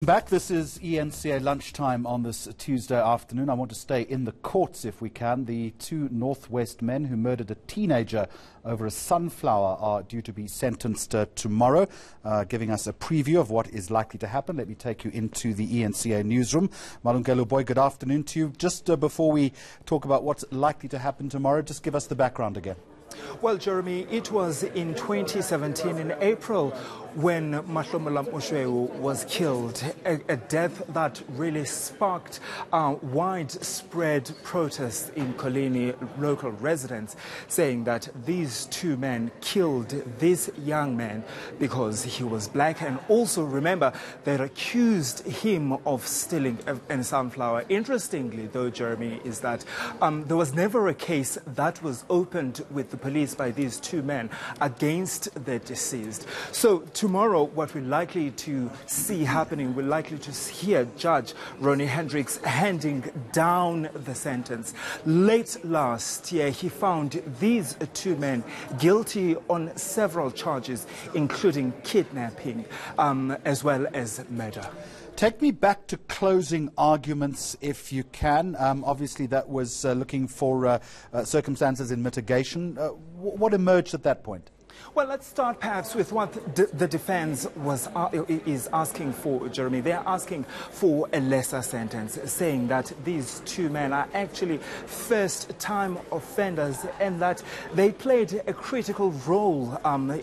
Back. This is eNCA lunchtime on this Tuesday afternoon. I want to stay in the courts if we can. The two Northwest men who murdered a teenager over a sunflower are due to be sentenced tomorrow, giving us a preview of what is likely to happen. Let me take you into the eNCA newsroom. Malungelo Booi, good afternoon to you. Just before we talk about what's likely to happen tomorrow, just give us the background again. Well, Jeremy, it was in 2017 in April when Matlhomola Moshoeu was killed, a death that really sparked widespread protests in Coligny. Local residents saying that these two men killed this young man because he was black, and also, remember, they accused him of stealing a sunflower. Interestingly, though, Jeremy, is that there was never a case that was opened with the police by these two men against the deceased. So tomorrow, what we're likely to see happening, we're likely to hear Judge Ronnie Hendricks handing down the sentence. Late last year, he found these two men guilty on several charges, including kidnapping, as well as murder. Take me back to closing arguments, if you can. Obviously, that was looking for circumstances in mitigation. What emerged at that point? Well, let's start perhaps with what the defense is asking for, Jeremy. They're asking for a lesser sentence, saying that these two men are actually first-time offenders and that they played a critical role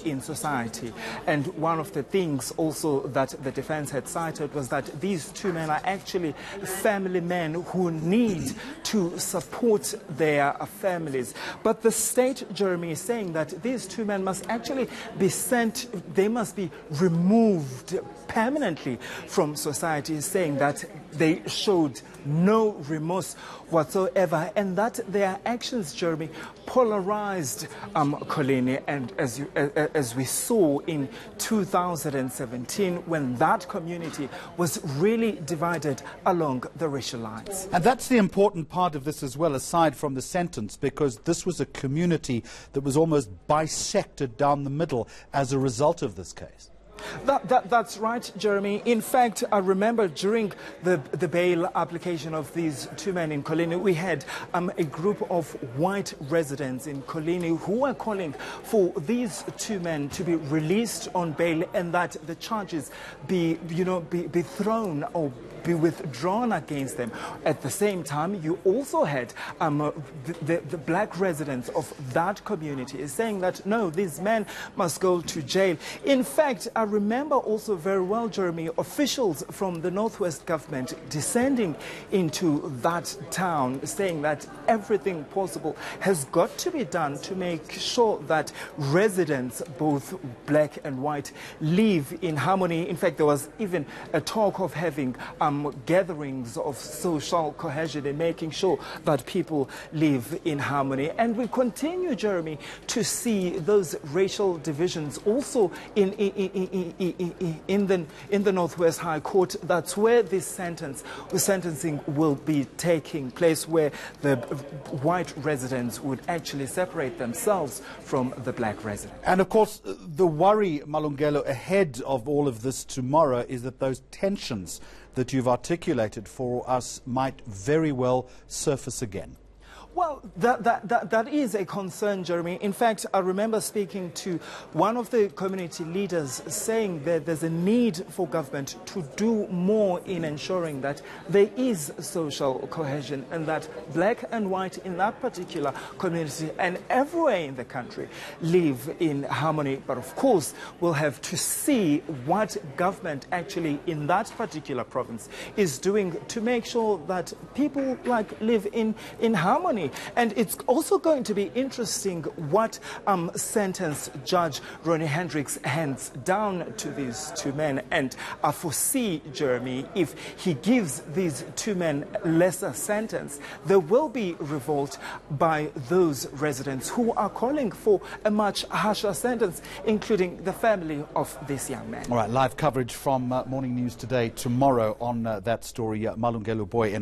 in society. And one of the things also that the defense had cited was that these two men are actually family men who need to support their families. But the state, Jeremy, is saying that these two men must actually be sent, they must be removed permanently from society, saying that they showed no remorse whatsoever and that their actions, Jeremy, polarized Coligny, and as we saw in 2017 when that community was really divided along the racial lines. And that's the important part of this as well, aside from the sentence, because this was a community that was almost bisected down the middle as a result of this case. That's right, Jeremy. In fact, I remember during the bail application of these two men in Coligny, we had a group of white residents in Coligny who were calling for these two men to be released on bail and that the charges be thrown or be withdrawn against them. At the same time, you also had the black residents of that community saying that no, these men must go to jail. In fact, I remember also very well, Jeremy, officials from the Northwest government descending into that town saying that everything possible has got to be done to make sure that residents, both black and white, live in harmony. In fact, there was even a talk of having gatherings of social cohesion and making sure that people live in harmony. And we continue, Jeremy, to see those racial divisions also in the Northwest High Court. That's where this sentencing will be taking place, where the white residents would actually separate themselves from the black residents. And of course, the worry, Malungelo, ahead of all of this tomorrow is that those tensions that you've articulated for us might very well surface again. Well, that is a concern, Jeremy. In fact, I remember speaking to one of the community leaders saying that there's a need for government to do more in ensuring that there is social cohesion and that black and white in that particular community and everywhere in the country live in harmony. But of course, we'll have to see what government actually in that particular province is doing to make sure that people live in harmony. And it's also going to be interesting what sentence Judge Ronnie Hendricks hands down to these two men. And I foresee, Jeremy, if he gives these two men lesser sentence, there will be revolt by those residents who are calling for a much harsher sentence, including the family of this young man. All right, live coverage from Morning News Today tomorrow on that story. Malungelo Booi.